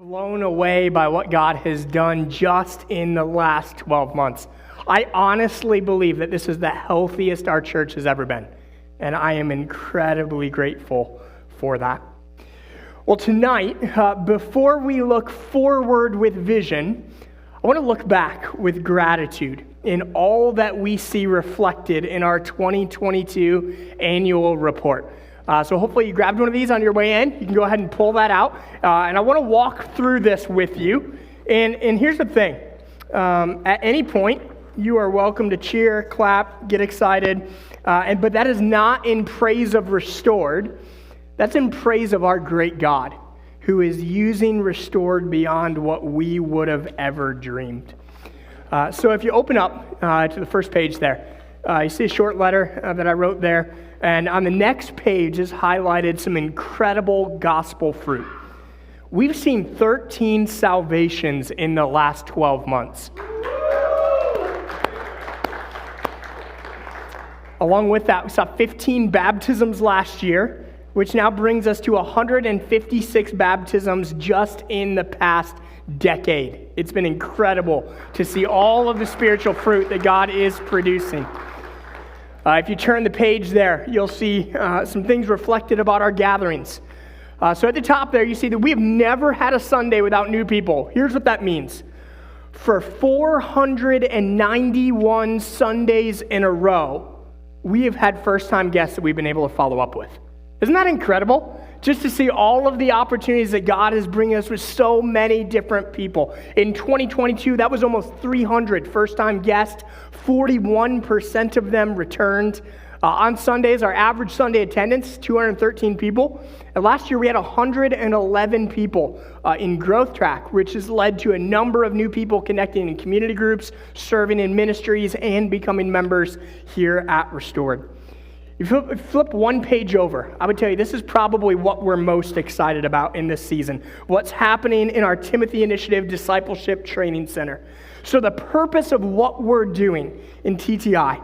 blown away by what God has done just in the last 12 months. I honestly believe that this is the healthiest our church has ever been, and I am incredibly grateful for that. Well, tonight, before we look forward with vision, I want to look back with gratitude in all that we see reflected in our 2022 annual report. So hopefully you grabbed one of these on your way in. You can go ahead and pull that out. And I want to walk through this with you. And here's the thing. At any point, you are welcome to cheer, clap, get excited. But that is not in praise of Restored. That's in praise of our great God, who is using Restored beyond what we would have ever dreamed. So if you open up to the first page there, you see a short letter that I wrote there. And on the next page is highlighted some incredible gospel fruit. We've seen 13 salvations in the last 12 months. Along with that, we saw 15 baptisms last year, which now brings us to 156 baptisms just in the past decade. It's been incredible to see all of the spiritual fruit that God is producing. If you turn the page there, you'll see some things reflected about our gatherings. So at the top there, you see that we have never had a Sunday without new people. Here's what that means. For 491 Sundays in a row, we have had first-time guests that we've been able to follow up with. Isn't that incredible? Just to see all of the opportunities that God is bringing us with so many different people. In 2022, that was almost 300 first-time guests. 41% of them returned. On Sundays, our average Sunday attendance, 213 people. And last year, we had 111 people in Growth Track, which has led to a number of new people connecting in community groups, serving in ministries, and becoming members here at Restored. If you flip one page over, I would tell you this is probably what we're most excited about in this season. What's happening in our Timothy Initiative Discipleship Training Center. So the purpose of what we're doing in TTI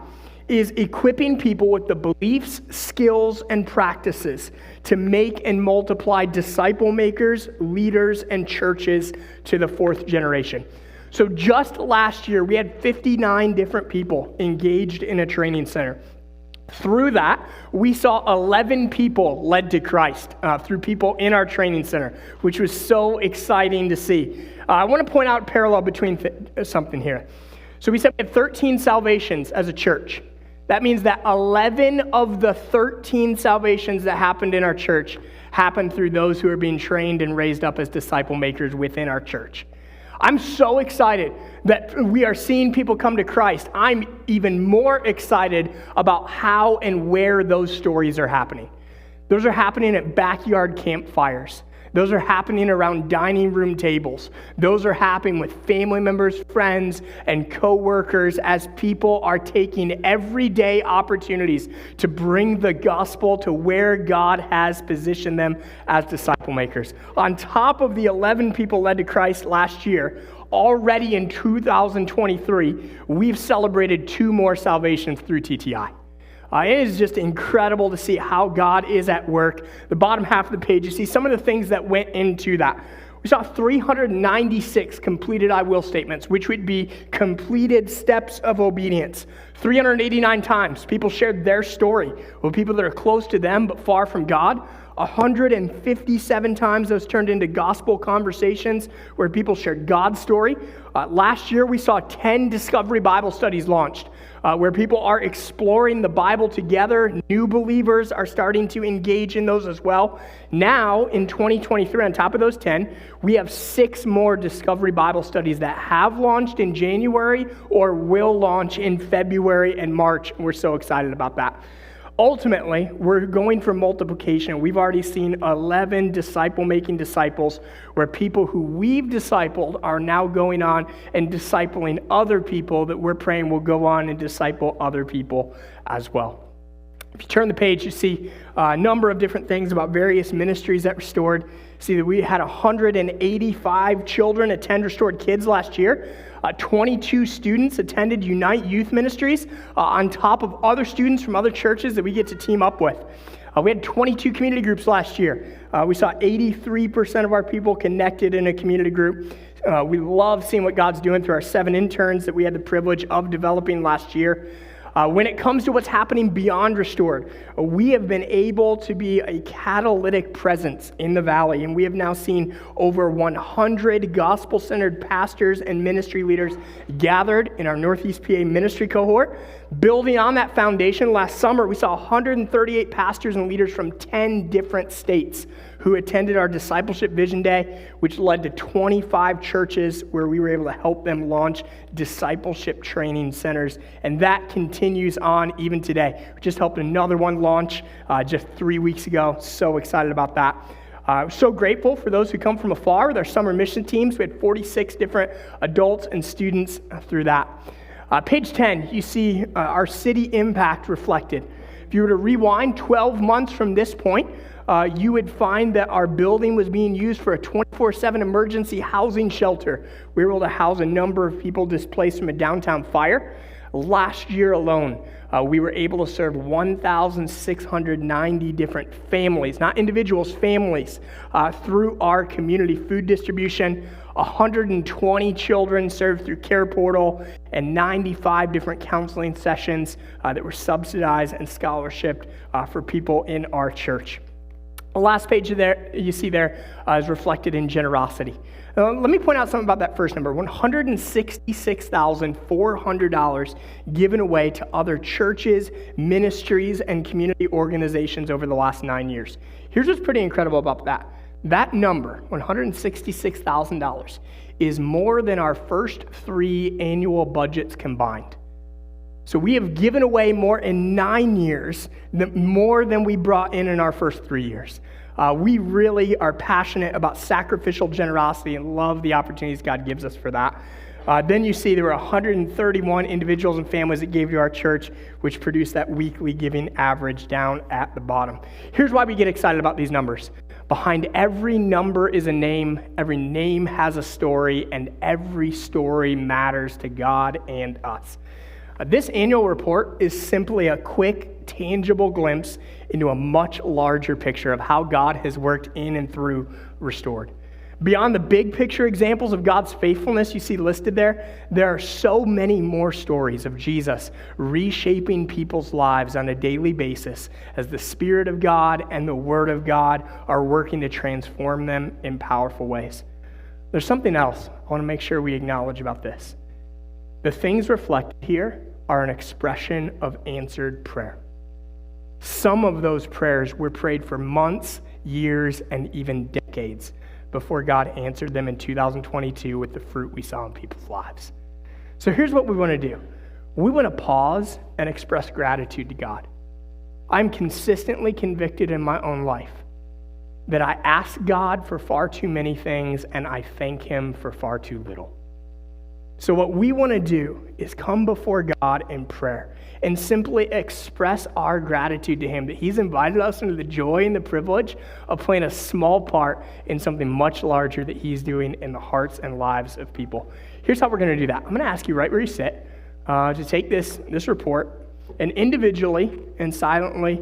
is equipping people with the beliefs, skills, and practices to make and multiply disciple makers, leaders, and churches to the fourth generation. So just last year, we had 59 different people engaged in a training center. Through that, we saw 11 people led to Christ through people in our training center, which was so exciting to see. I want to point out a parallel between something here. So we said we had 13 salvations as a church. That means that 11 of the 13 salvations that happened in our church happened through those who are being trained and raised up as disciple makers within our church. I'm so excited that we are seeing people come to Christ. I'm even more excited about how and where those stories are happening. Those are happening at backyard campfires. Those are happening around dining room tables. Those are happening with family members, friends, and co-workers as people are taking everyday opportunities to bring the gospel to where God has positioned them as disciple makers. On top of the 11 people led to Christ last year, already in 2023, we've celebrated 2 more salvations through TTI. It is just incredible to see how God is at work. The bottom half of the page, you see some of the things that went into that. We saw 396 completed I will statements, which would be completed steps of obedience. 389 times people shared their story with people that are close to them but far from God. 157 times those turned into gospel conversations where people shared God's story. Last year, we saw 10 Discovery Bible studies launched where people are exploring the Bible together. New believers are starting to engage in those as well. Now, in 2023, on top of those 10, we have 6 more Discovery Bible studies that have launched in January or will launch in February and March. We're so excited about that. Ultimately, we're going for multiplication. We've already seen 11 disciple-making disciples where people who we've discipled are now going on and discipling other people that we're praying will go on and disciple other people as well. If you turn the page, you see a number of different things about various ministries that Restored. See that we had 185 children attend Restored Kids last year. 22 students attended Unite Youth Ministries on top of other students from other churches that we get to team up with. We had 22 community groups last year. We saw 83% of our people connected in a community group. We love seeing what God's doing through our 7 interns that we had the privilege of developing last year. When it comes to what's happening beyond Restored, we have been able to be a catalytic presence in the valley, and we have now seen over 100 gospel-centered pastors and ministry leaders gathered in our Northeast PA ministry cohort. Building on that foundation, last summer we saw 138 pastors and leaders from 10 different states who attended our Discipleship Vision Day, which led to 25 churches where we were able to help them launch discipleship training centers. And that continues on even today. We just helped another one launch just 3 weeks ago. So excited about that. So grateful for those who come from afar with our summer mission teams. We had 46 different adults and students through that. Page 10, you see our city impact reflected. If you were to rewind 12 months from this point, you would find that our building was being used for a 24/7 emergency housing shelter. We were able to house a number of people displaced from a downtown fire. Last year alone, we were able to serve 1,690 different families, not individuals, families, through our community food distribution. 120 children served through Care Portal, and 95 different counseling sessions that were subsidized and scholarshiped for people in our church. The last page there you see there is reflected in generosity. Let me point out something about that first number, $166,400 given away to other churches, ministries, and community organizations over the last 9 years. Here's what's pretty incredible about that. That number, $166,000, is more than our first 3 annual budgets combined. So we have given away more in 9 years, more than we brought in our first 3 years. We really are passionate about sacrificial generosity and love the opportunities God gives us for that. Then you see there were 131 individuals and families that gave to our church, which produced that weekly giving average down at the bottom. Here's why we get excited about these numbers. Behind every number is a name, every name has a story, and every story matters to God and us. This annual report is simply a quick, tangible glimpse into a much larger picture of how God has worked in and through Restored. Beyond the big picture examples of God's faithfulness you see listed there are so many more stories of Jesus reshaping people's lives on a daily basis as the Spirit of God and the Word of God are working to transform them in powerful ways. There's something else I want to make sure we acknowledge about this. The things reflected here are an expression of answered prayer. Some of those prayers were prayed for months, years, and even decades before God answered them in 2022 with the fruit we saw in people's lives. So here's what we want to do. We want to pause and express gratitude to God. I'm consistently convicted in my own life that I ask God for far too many things and I thank Him for far too little. So what we want to do is come before God in prayer and simply express our gratitude to Him that He's invited us into the joy and the privilege of playing a small part in something much larger that He's doing in the hearts and lives of people. Here's how we're going to do that. I'm going to ask you right where you sit to take this report and individually and silently,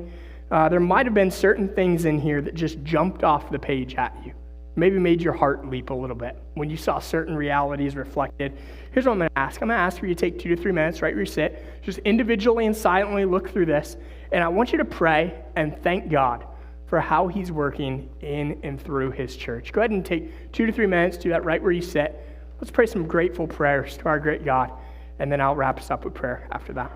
there might have been certain things in here that just jumped off the page at you. Maybe made your heart leap a little bit when you saw certain realities reflected. Here's what I'm going to ask. I'm going to ask for you to take 2 to 3 minutes right where you sit. Just individually and silently look through this. And I want you to pray and thank God for how He's working in and through His church. Go ahead and take 2 to 3 minutes. Do that right where you sit. Let's pray some grateful prayers to our great God. And then I'll wrap us up with prayer after that.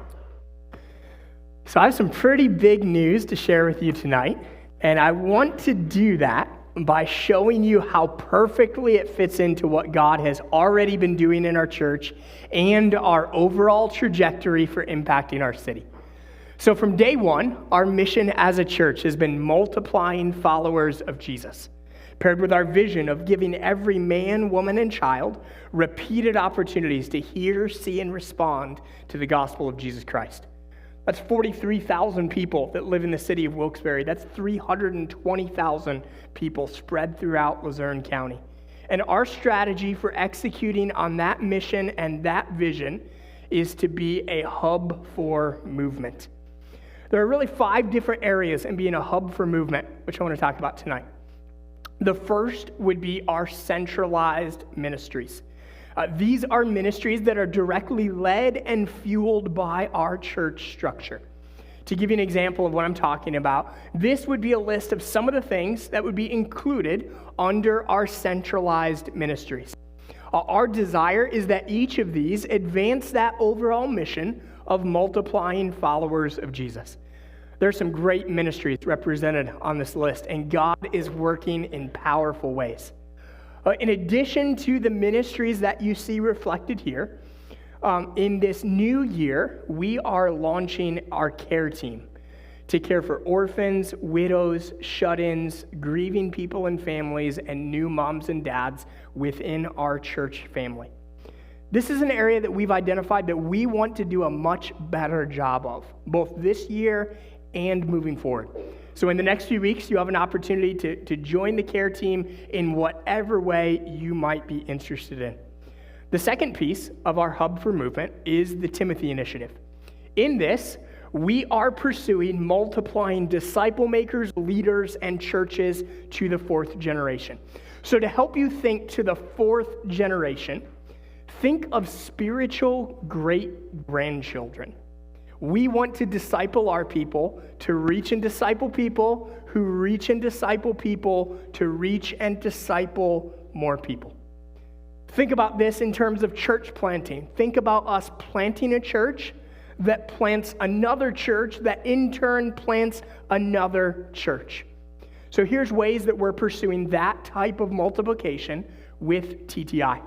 So I have some pretty big news to share with you tonight. And I want to do that by showing you how perfectly it fits into what God has already been doing in our church and our overall trajectory for impacting our city. So from day one, our mission as a church has been multiplying followers of Jesus, paired with our vision of giving every man, woman, and child repeated opportunities to hear, see, and respond to the gospel of Jesus Christ. That's 43,000 people that live in the city of Wilkes-Barre. That's 320,000 people spread throughout Luzerne County. And our strategy for executing on that mission and that vision is to be a hub for movement. There are really 5 different areas in being a hub for movement, which I want to talk about tonight. The first would be our centralized ministries. These are ministries that are directly led and fueled by our church structure. To give you an example of what I'm talking about, this would be a list of some of the things that would be included under our centralized ministries. Our desire is that each of these advance that overall mission of multiplying followers of Jesus. There's some great ministries represented on this list, and God is working in powerful ways. In addition to the ministries that you see reflected here, in this new year, we are launching our care team to care for orphans, widows, shut-ins, grieving people and families, and new moms and dads within our church family. This is an area that we've identified that we want to do a much better job of, both this year and moving forward. So in the next few weeks, you have an opportunity to join the care team in whatever way you might be interested in. The second piece of our Hub for Movement is the Timothy Initiative. In this, we are pursuing multiplying disciple makers, leaders, and churches to the 4th generation. So to help you think to the 4th generation, think of spiritual great-grandchildren. We want to disciple our people to reach and disciple people who reach and disciple people to reach and disciple more people. Think about this in terms of church planting. Think about us planting a church that plants another church that in turn plants another church. So here's ways that we're pursuing that type of multiplication with TTI.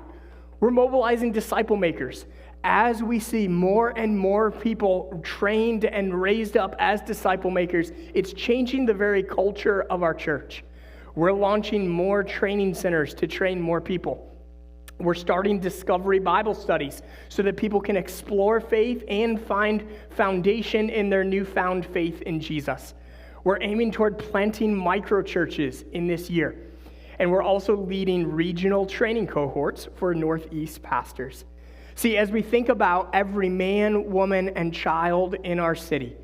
We're mobilizing disciple makers. As we see more and more people trained and raised up as disciple makers, it's changing the very culture of our church. We're launching more training centers to train more people. We're starting discovery Bible studies so that people can explore faith and find foundation in their newfound faith in Jesus. We're aiming toward planting micro churches in this year. And we're also leading regional training cohorts for Northeast pastors. See, as we think about every man, woman, and child in our city,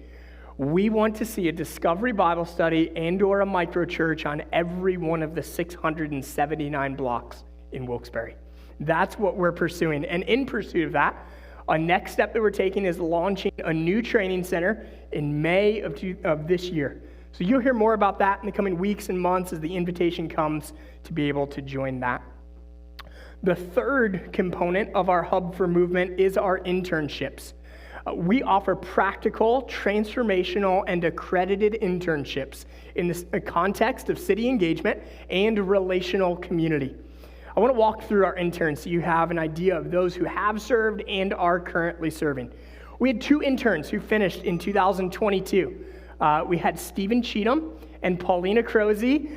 we want to see a discovery Bible study and/or a microchurch on every one of the 679 blocks in Wilkes-Barre. That's what we're pursuing. And in pursuit of that, a next step that we're taking is launching a new training center in May of this year. So you'll hear more about that in the coming weeks and months as the invitation comes to be able to join that. The third component of our Hub for Movement is our internships. We offer practical, transformational, and accredited internships in the context of city engagement and relational community. I want to walk through our interns so you have an idea of those who have served and are currently serving. We had 2 interns who finished in 2022. We had Stephen Cheatham and Paulina Crozy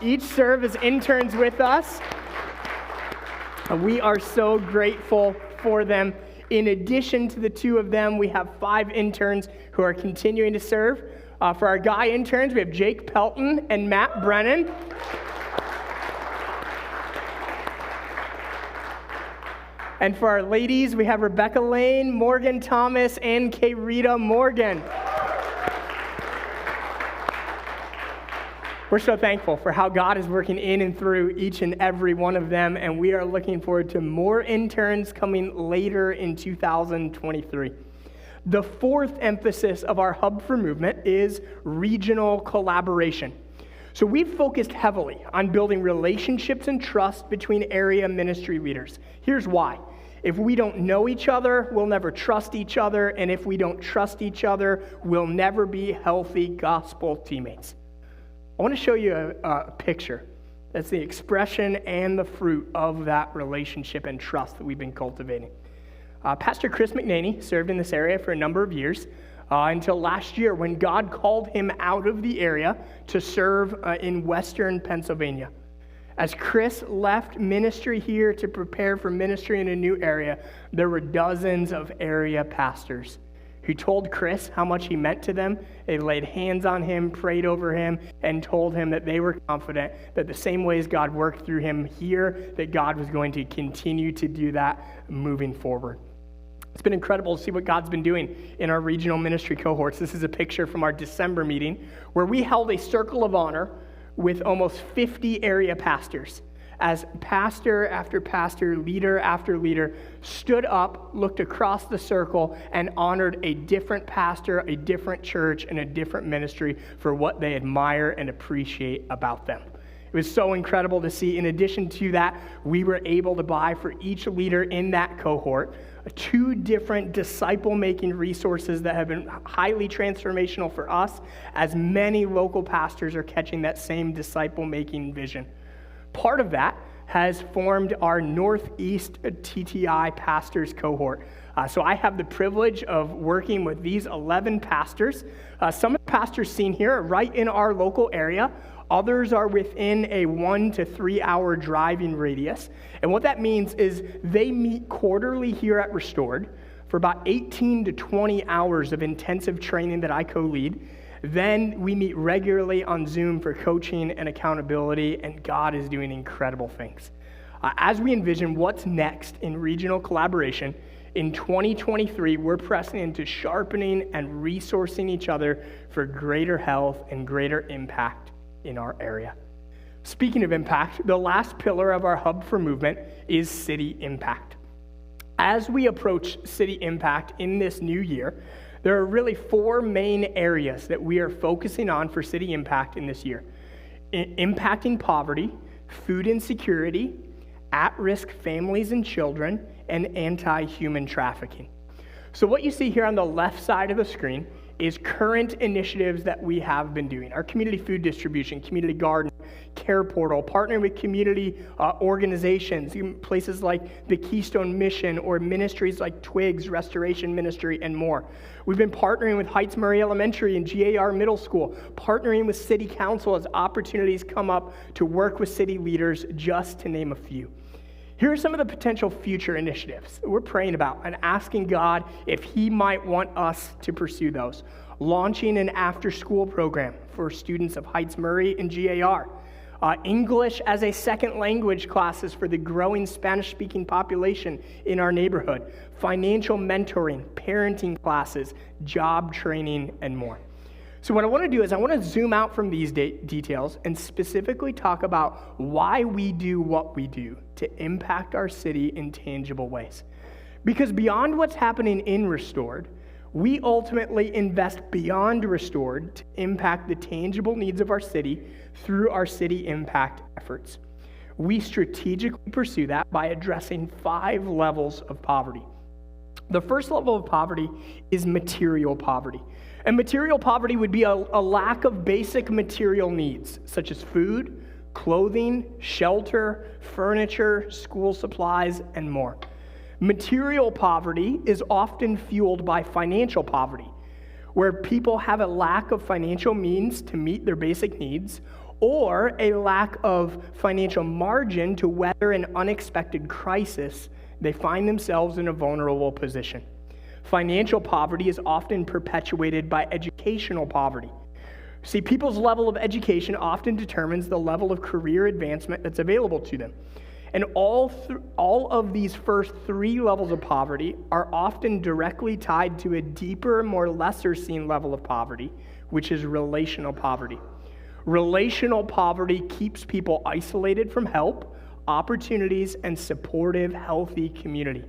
each serve as interns with us. We are so grateful for them. In addition to the 2 of them, we have 5 interns who are continuing to serve. For our guy interns, we have Jake Pelton and Matt Brennan. And for our ladies, we have Rebecca Lane, Morgan Thomas, and Kayrita Morgan. We're so thankful for how God is working in and through each and every one of them, and we are looking forward to more interns coming later in 2023. The 4th emphasis of our Hub for Movement is regional collaboration. So we've focused heavily on building relationships and trust between area ministry leaders. Here's why. If we don't know each other, we'll never trust each other, and if we don't trust each other, we'll never be healthy gospel teammates. I want to show you a picture that's the expression and the fruit of that relationship and trust that we've been cultivating. Pastor Chris McNaney served in this area for a number of years until last year when God called him out of the area to serve in western Pennsylvania. As Chris left ministry here to prepare for ministry in a new area, there were dozens of area pastors who told Chris how much he meant to them. They laid hands on him, prayed over him, and told him that they were confident that the same ways God worked through him here, that God was going to continue to do that moving forward. It's been incredible to see what God's been doing in our regional ministry cohorts. This is a picture from our December meeting where we held a circle of honor with almost 50 area pastors, as pastor after pastor, leader after leader stood up, looked across the circle, and honored a different pastor, a different church, and a different ministry for what they admire and appreciate about them. It was so incredible to see. In addition to that, we were able to buy for each leader in that cohort 2 different disciple-making resources that have been highly transformational for us, as many local pastors are catching that same disciple-making vision. Part of that has formed our Northeast TTI pastors cohort. So I have the privilege of working with these 11 pastors. Some of the pastors seen here are right in our local area. Others are within a 1 to 3 hour driving radius. And what that means is they meet quarterly here at Restored for about 18 to 20 hours of intensive training that I co-lead. Then we meet regularly on Zoom for coaching and accountability, and God is doing incredible things. As we envision what's next in regional collaboration, in 2023, we're pressing into sharpening and resourcing each other for greater health and greater impact in our area. Speaking of impact, the last pillar of our Hub for Movement is city impact. As we approach city impact in this new year, there are really 4 main areas that we are focusing on for city impact in this year. Impacting poverty, food insecurity, at-risk families and children, and anti-human trafficking. So what you see here on the left side of the screen is current initiatives that we have been doing. Our community food distribution, community garden, care portal, partnering with community organizations, places like the Keystone Mission or ministries like Twigs, Restoration Ministry, and more. We've been partnering with Heights Murray Elementary and GAR Middle School, partnering with City Council as opportunities come up to work with city leaders, just to name a few. Here are some of the potential future initiatives that we're praying about and asking God if He might want us to pursue those. Launching an after-school program for students of Heights Murray and GAR. English as a second language classes for the growing Spanish-speaking population in our neighborhood. Financial mentoring, parenting classes, job training, and more. So what I want to do is I want to zoom out from these details and specifically talk about why we do what we do to impact our city in tangible ways. Because beyond what's happening in Restored, we ultimately invest beyond Restored to impact the tangible needs of our city through our city impact efforts. We strategically pursue that by addressing 5 levels of poverty. The first level of poverty is material poverty. And material poverty would be a lack of basic material needs, such as food, clothing, shelter, furniture, school supplies, and more. Material poverty is often fueled by financial poverty, where people have a lack of financial means to meet their basic needs, or a lack of financial margin to weather an unexpected crisis. They find themselves in a vulnerable position. Financial poverty is often perpetuated by educational poverty. See, people's level of education often determines the level of career advancement that's available to them. And all of these first 3 levels of poverty are often directly tied to a deeper, more lesser seen level of poverty, which is relational poverty. Relational poverty keeps people isolated from help, opportunities, and supportive, healthy community.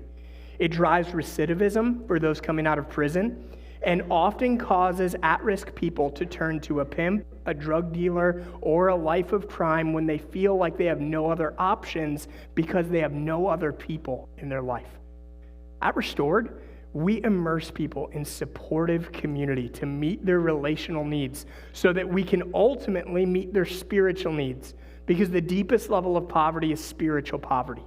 It drives recidivism for those coming out of prison and often causes at-risk people to turn to a pimp, a drug dealer, or a life of crime when they feel like they have no other options because they have no other people in their life. At Restored, we immerse people in supportive community to meet their relational needs so that we can ultimately meet their spiritual needs, because the deepest level of poverty is spiritual poverty.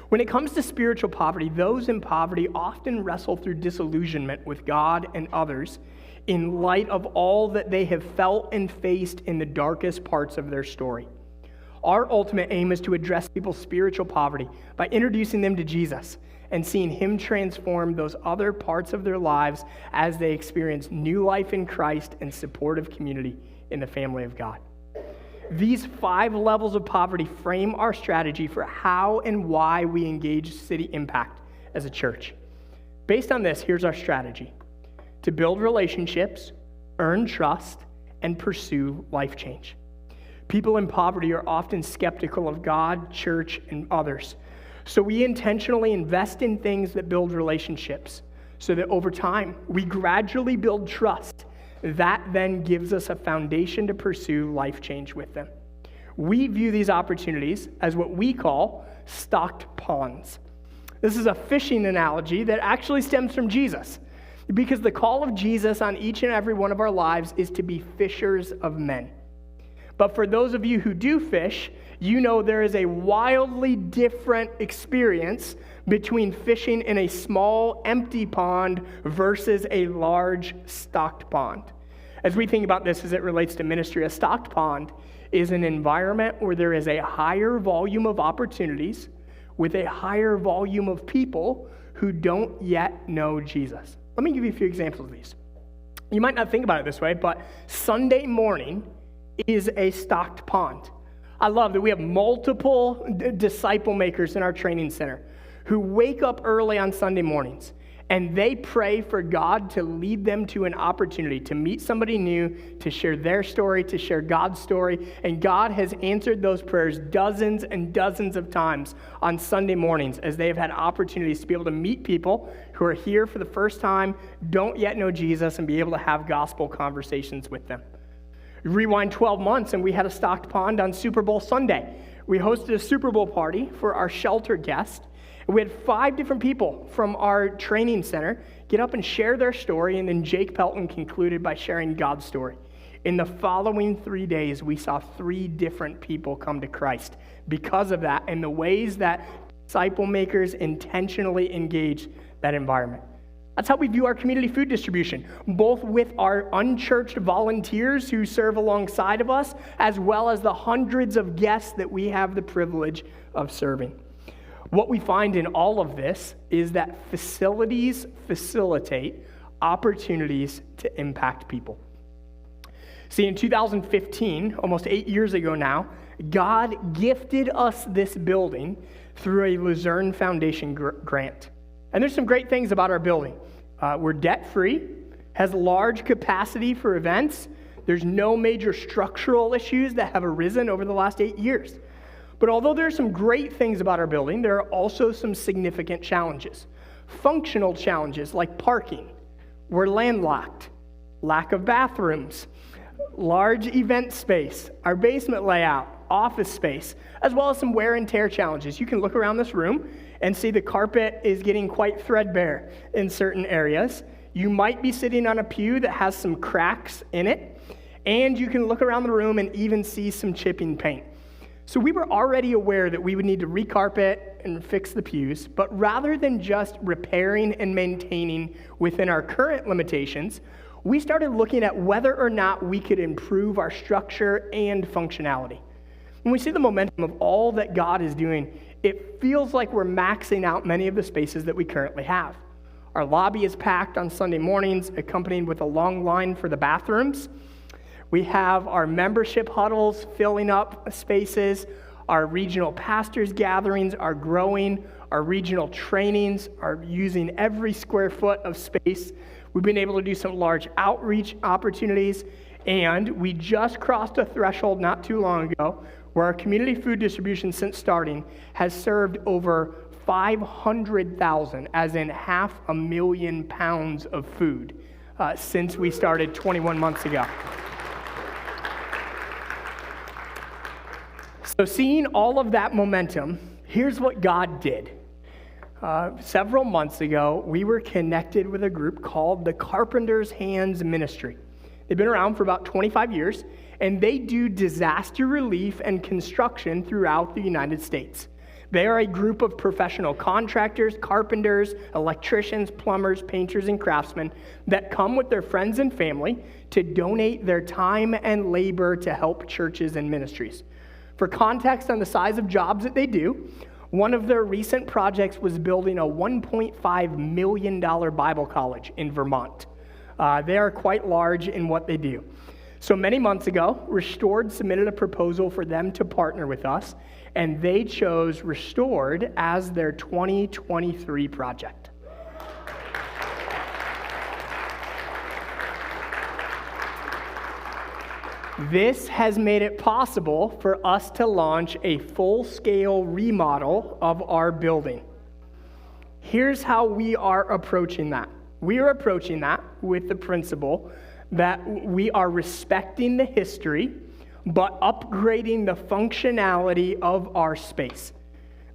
When it comes to spiritual poverty, those in poverty often wrestle through disillusionment with God and others in light of all that they have felt and faced in the darkest parts of their story. Our ultimate aim is to address people's spiritual poverty by introducing them to Jesus and seeing Him transform those other parts of their lives as they experience new life in Christ and supportive community in the family of God. These 5 levels of poverty frame our strategy for how and why we engage city impact as a church. Based on this, here's our strategy: to build relationships, earn trust, and pursue life change. People in poverty are often skeptical of God, church, and others. So we intentionally invest in things that build relationships so that over time we gradually build trust. That then gives us a foundation to pursue life change with them. We view these opportunities as what we call stocked ponds. This is a fishing analogy that actually stems from Jesus, because the call of Jesus on each and every one of our lives is to be fishers of men. But for those of you who do fish, you know there is a wildly different experience between fishing in a small, empty pond versus a large, stocked pond. As we think about this as it relates to ministry, a stocked pond is an environment where there is a higher volume of opportunities with a higher volume of people who don't yet know Jesus. Let me give you a few examples of these. You might not think about it this way, but Sunday morning is a stocked pond. I love that we have multiple disciple makers in our training center who wake up early on Sunday mornings, and they pray for God to lead them to an opportunity to meet somebody new, to share their story, to share God's story. And God has answered those prayers dozens and dozens of times on Sunday mornings as they have had opportunities to be able to meet people who are here for the first time, don't yet know Jesus, and be able to have gospel conversations with them. Rewind 12 months, and we had a stocked pond on Super Bowl Sunday. We hosted a Super Bowl party for our shelter guests. We had 5 different people from our training center get up and share their story, and then Jake Pelton concluded by sharing God's story. In the following 3 days, we saw 3 different people come to Christ because of that and the ways that disciple makers intentionally engage that environment. That's how we view our community food distribution, both with our unchurched volunteers who serve alongside of us, as well as the hundreds of guests that we have the privilege of serving. What we find in all of this is that facilities facilitate opportunities to impact people. See, in 2015, almost 8 years ago now, God gifted us this building through a Luzerne Foundation grant. And there's some great things about our building. We're debt-free, has large capacity for events. There's no major structural issues that have arisen over the last 8 years. But although there are some great things about our building, there are also some significant challenges. Functional challenges like parking. We're landlocked, lack of bathrooms, large event space, our basement layout, office space, as well as some wear and tear challenges. You can look around this room and see the carpet is getting quite threadbare in certain areas. You might be sitting on a pew that has some cracks in it, and you can look around the room and even see some chipping paint. So we were already aware that we would need to recarpet and fix the pews, but rather than just repairing and maintaining within our current limitations, we started looking at whether or not we could improve our structure and functionality. When we see the momentum of all that God is doing, it feels like we're maxing out many of the spaces that we currently have. Our lobby is packed on Sunday mornings, accompanied with a long line for the bathrooms. We have our membership huddles filling up spaces. Our regional pastors' gatherings are growing. Our regional trainings are using every square foot of space. We've been able to do some large outreach opportunities, and we just crossed a threshold not too long ago where our community food distribution since starting has served over 500,000, as in 500,000 pounds of food since we started 21 months ago. So seeing all of that momentum, here's what God did. Several months ago, we were connected with a group called the Carpenter's Hands Ministry. They've been around for about 25 years, and they do disaster relief and construction throughout the United States. They are a group of professional contractors, carpenters, electricians, plumbers, painters, and craftsmen that come with their friends and family to donate their time and labor to help churches and ministries. For context on the size of jobs that they do, one of their recent projects was building a $1.5 million Bible college in Vermont. They are quite large in what they do. So many months ago, Restored submitted a proposal for them to partner with us, and they chose Restored as their 2023 project. This has made it possible for us to launch a full-scale remodel of our building. Here's how we are approaching that. We are approaching that with the principle that we are respecting the history, but upgrading the functionality of our space.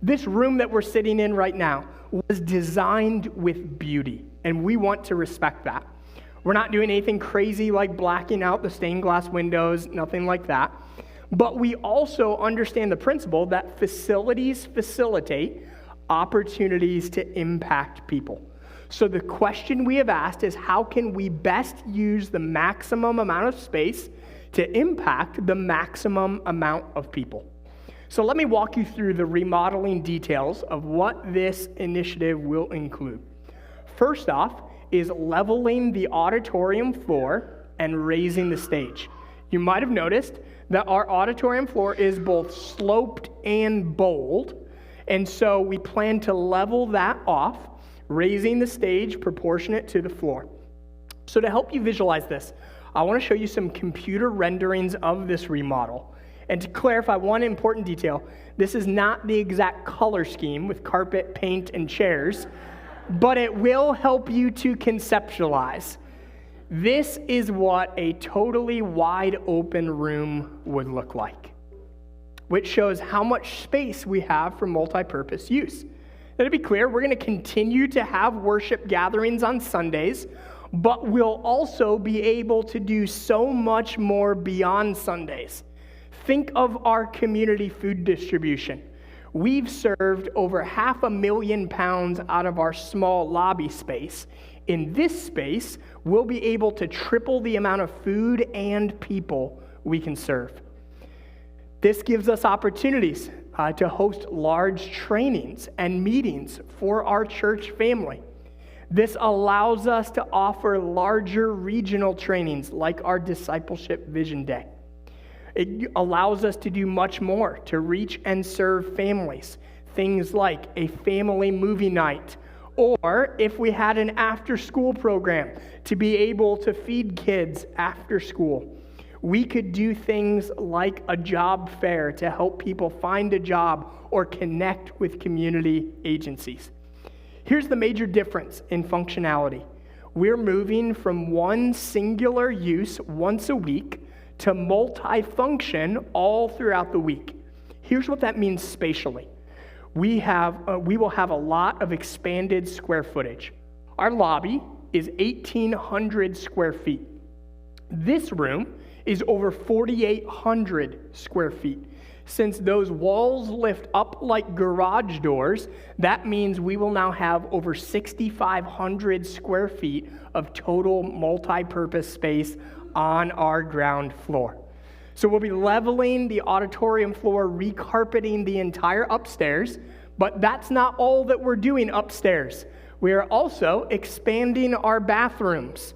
This room that we're sitting in right now was designed with beauty, and we want to respect that. We're not doing anything crazy like blacking out the stained glass windows, nothing like that. But we also understand the principle that facilities facilitate opportunities to impact people. So the question we have asked is, how can we best use the maximum amount of space to impact the maximum amount of people? So let me walk you through the remodeling details of what this initiative will include. First off is leveling the auditorium floor and raising the stage. You might have noticed that our auditorium floor is both sloped and bold, and so we plan to level that off, raising the stage proportionate to the floor. So to help you visualize this, I want to show you some computer renderings of this remodel. And to clarify one important detail, this is not the exact color scheme with carpet, paint, and chairs, but it will help you to conceptualize. This is what a totally wide open room would look like, which shows how much space we have for multi-purpose use. Now, to be clear, we're going to continue to have worship gatherings on Sundays, but we'll also be able to do so much more beyond Sundays. Think of our community food distribution. We've served over 500,000 pounds out of our small lobby space. In this space, we'll be able to triple the amount of food and people we can serve. This gives us opportunities to host large trainings and meetings for our church family. This allows us to offer larger regional trainings like our Discipleship Vision Day. It allows us to do much more to reach and serve families. Things like a family movie night, or if we had an after-school program to be able to feed kids after school. We could do things like a job fair to help people find a job or connect with community agencies. Here's the major difference in functionality. We're moving from one singular use once a week to multi-function all throughout the week. Here's what that means spatially. We will have a lot of expanded square footage. Our lobby is 1,800 square feet. This room is over 4,800 square feet. Since those walls lift up like garage doors, that means we will now have over 6,500 square feet of total multi-purpose space on our ground floor. So we'll be leveling the auditorium floor, recarpeting the entire upstairs, but that's not all that we're doing upstairs. We are also expanding our bathrooms.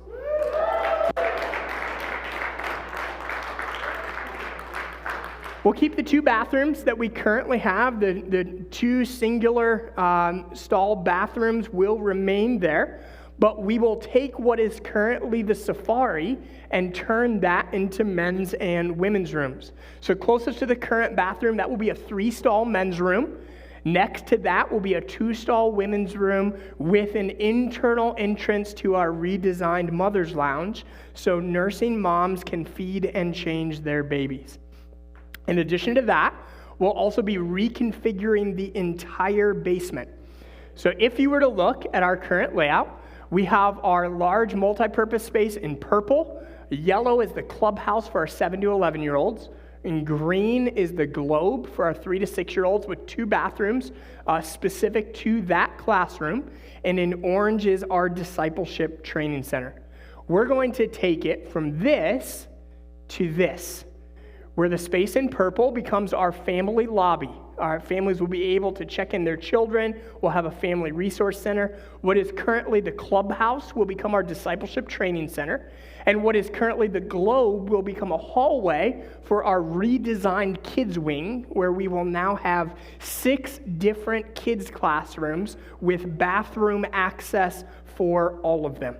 We'll keep the two bathrooms that we currently have. The two singular stall bathrooms will remain there, but we will take what is currently the safari and turn that into men's and women's rooms. So closest to the current bathroom, that will be a 3-stall men's room. Next to that will be a 2-stall women's room with an internal entrance to our redesigned mother's lounge, so nursing moms can feed and change their babies. In addition to that, we'll also be reconfiguring the entire basement. So if you were to look at our current layout, we have our large multi-purpose space in purple. Yellow is the clubhouse for our 7 to 11-year-olds. And green is the globe for our 3 to 6-year-olds with 2 bathrooms specific to that classroom. And in orange is our discipleship training center. We're going to take it from this to this, where the space in purple becomes our family lobby. Our families will be able to check in their children. We'll have a family resource center. What is currently the clubhouse will become our discipleship training center. And what is currently the globe will become a hallway for our redesigned kids wing, where we will now have 6 different kids classrooms with bathroom access for all of them.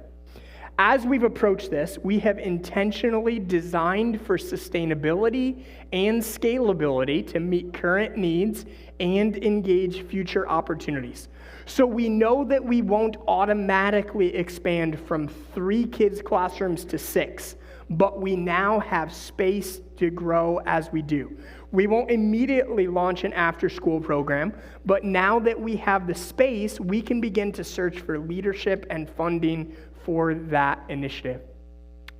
As we've approached this, we have intentionally designed for sustainability and scalability to meet current needs and engage future opportunities. So we know that we won't automatically expand from 3 kids' classrooms to 6, but we now have space to grow as we do. We won't immediately launch an after-school program, but now that we have the space, we can begin to search for leadership and funding for that initiative.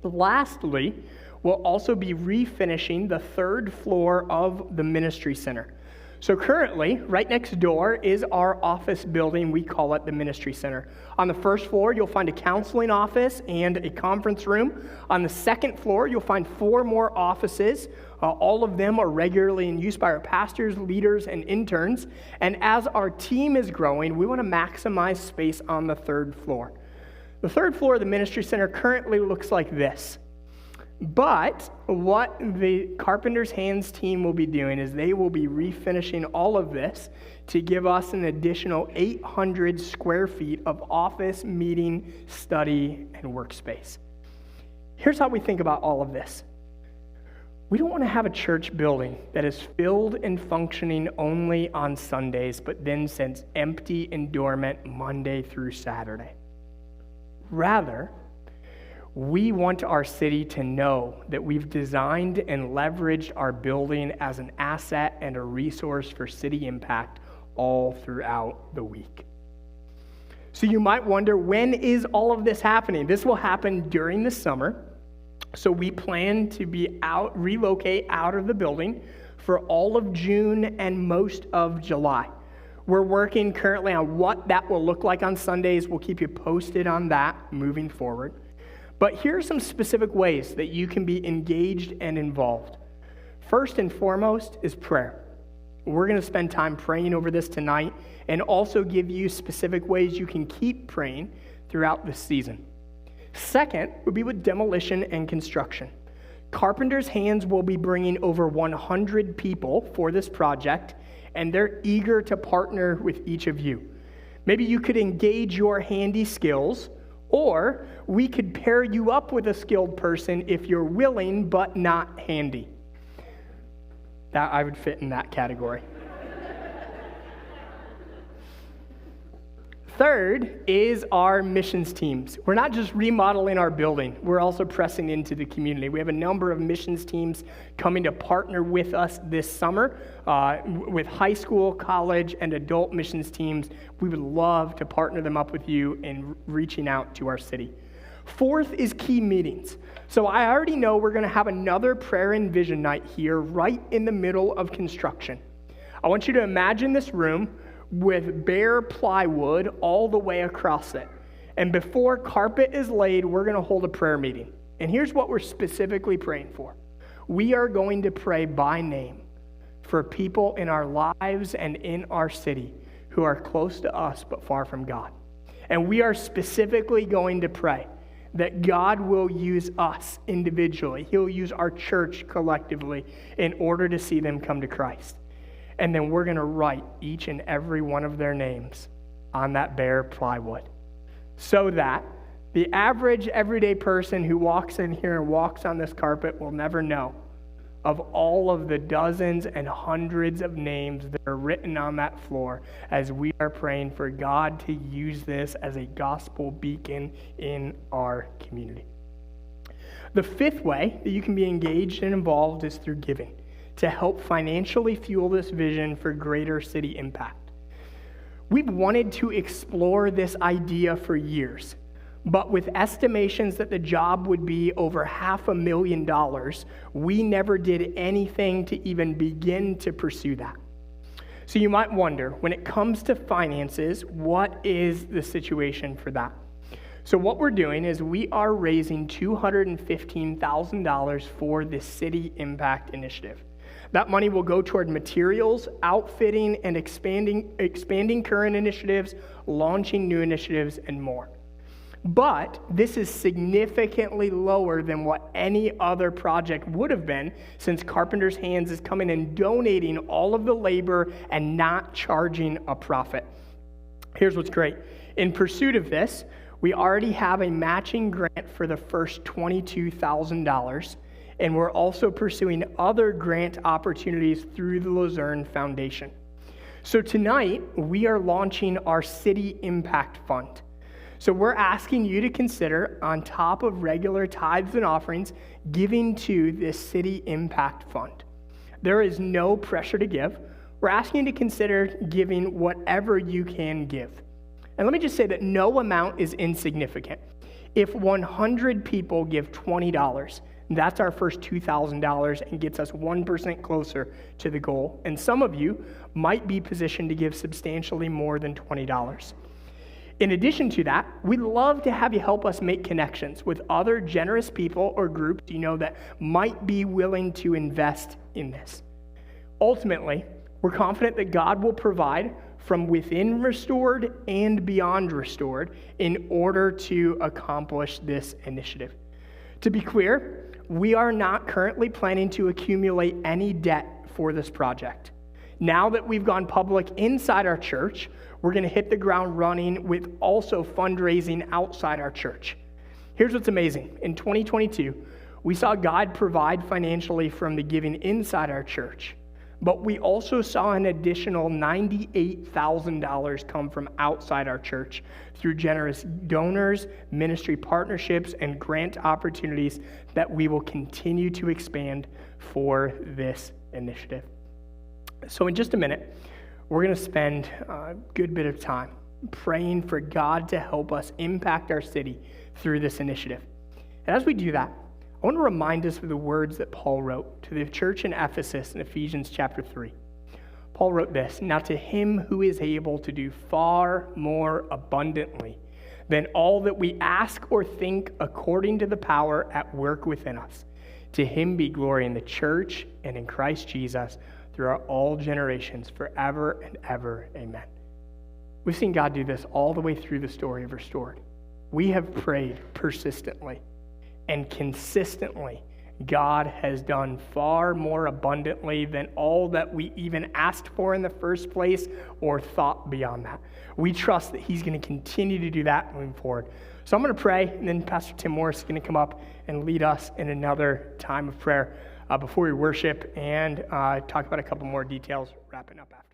Lastly, we'll also be refinishing the 3rd floor of the ministry center. So currently, right next door is our office building. We call it the Ministry Center. On the 1st floor, you'll find a counseling office and a conference room. On the 2nd floor, you'll find 4 more offices. All of them are regularly in use by our pastors, leaders, and interns. And as our team is growing, we want to maximize space on the 3rd floor. The 3rd floor of the Ministry Center currently looks like this. But what the Carpenter's Hands team will be doing is they will be refinishing all of this to give us an additional 800 square feet of office, meeting, study, and workspace. Here's how we think about all of this. We don't want to have a church building that is filled and functioning only on Sundays, but then sits empty and dormant Monday through Saturday. Rather, we want our city to know that we've designed and leveraged our building as an asset and a resource for city impact all throughout the week. So you might wonder, when is all of this happening? This will happen during the summer. So we plan to relocate out of the building for all of June and most of July. We're working currently on what that will look like on Sundays. We'll keep you posted on that moving forward. But here are some specific ways that you can be engaged and involved. First and foremost is prayer. We're going to spend time praying over this tonight and also give you specific ways you can keep praying throughout this season. Second would be with demolition and construction. Carpenter's Hands will be bringing over 100 people for this project, and they're eager to partner with each of you. Maybe you could engage your handy skills, or we could pair you up with a skilled person if you're willing but not handy. That I would fit in that category. Third is our missions teams. We're not just remodeling our building, we're also pressing into the community. We have a number of missions teams coming to partner with us this summer with high school, college, and adult missions teams. We would love to partner them up with you in reaching out to our city. Fourth is key meetings. So I already know we're going to have another prayer and vision night here right in the middle of construction. I want you to imagine this room with bare plywood all the way across it. And before carpet is laid, we're going to hold a prayer meeting. And here's what we're specifically praying for. We are going to pray by name for people in our lives and in our city who are close to us but far from God. And we are specifically going to pray that God will use us individually. He'll use our church collectively in order to see them come to Christ. And then we're going to write each and every one of their names on that bare plywood so that the average everyday person who walks in here and walks on this carpet will never know of all of the dozens and hundreds of names that are written on that floor as we are praying for God to use this as a gospel beacon in our community. The fifth way that you can be engaged and involved is through giving, to help financially fuel this vision for greater city impact. We've wanted to explore this idea for years, but with estimations that the job would be over $500,000, we never did anything to even begin to pursue that. So you might wonder, when it comes to finances, what is the situation for that? So what we're doing is we are raising $215,000 for the City Impact Initiative. That money will go toward materials, outfitting, and expanding current initiatives, launching new initiatives, and more. But this is significantly lower than what any other project would have been, since Carpenter's Hands is coming and donating all of the labor and not charging a profit. Here's what's great. In pursuit of this, We already have a matching grant for the first $22,000, and we're also pursuing other grant opportunities through the Luzerne Foundation. So tonight, we are launching our City Impact Fund. So we're asking you to consider, on top of regular tithes and offerings, giving to this City Impact Fund. There is no pressure to give. We're asking you to consider giving whatever you can give. And let me just say that no amount is insignificant. If 100 people give $20, that's our first $2,000 and gets us 1% closer to the goal. And some of you might be positioned to give substantially more than $20. In addition to that, we'd love to have you help us make connections with other generous people or groups you know that might be willing to invest in this. Ultimately, we're confident that God will provide from within Restored and beyond Restored in order to accomplish this initiative. To be clear, we are not currently planning to accumulate any debt for this project. Now that we've gone public inside our church, we're going to hit the ground running with also fundraising outside our church. Here's what's amazing. In 2022, we saw God provide financially from the giving inside our church, but we also saw an additional $98,000 come from outside our church through generous donors, ministry partnerships, and grant opportunities that we will continue to expand for this initiative. So in just a minute, we're going to spend a good bit of time praying for God to help us impact our city through this initiative. And as we do that, I want to remind us of the words that Paul wrote to the church in Ephesus in Ephesians chapter 3. Paul wrote this, "Now to him who is able to do far more abundantly than all that we ask or think according to the power at work within us, to him be glory in the church and in Christ Jesus throughout all generations, forever and ever. Amen." We've seen God do this all the way through the story of Restored. We have prayed persistently and consistently. God has done far more abundantly than all that we even asked for in the first place or thought beyond that. We trust that he's going to continue to do that moving forward. So I'm going to pray, and then Pastor Tim Morris is going to come up and lead us in another time of prayer before we worship and talk about a couple more details, wrapping up after.